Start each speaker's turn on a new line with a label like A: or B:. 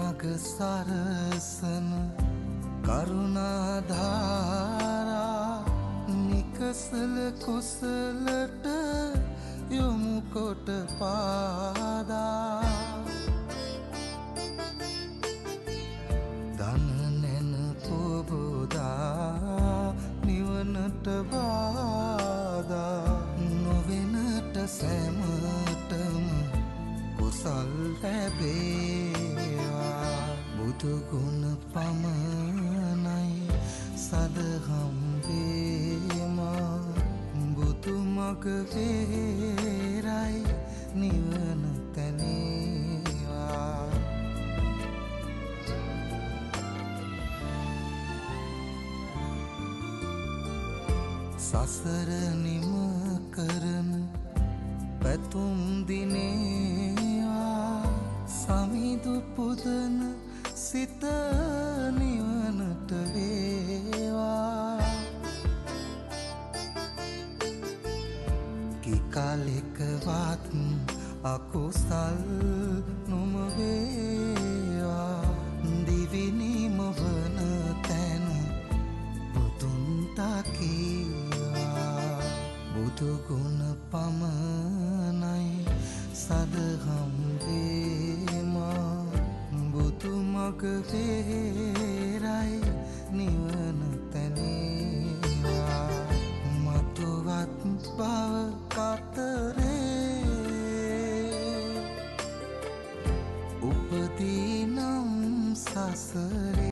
A: මග සරසන කරුණාධාරා නිකසල කුසලට යොමු කොට පාදා දන නැන පොබෝදා නිවනට බාදා නොවෙනට සැමටම කුසල් ලැබේවා බුදු ගුණ පමණයි සදහම් වේමා බුදු මග වේරයි නිවන තැනේවා සසර නිම කරන පැතුම් දිනේවා සමිඳු පුදන සිත නිවනට වේවා කිකාලෙකවත් අකුසල් නොම වේවා දිවිනිම වන තැන බුදුන් දකීවා බුදු ගුණ පමණයි සදහම් වේමා බුදු මග වේරයි නිවන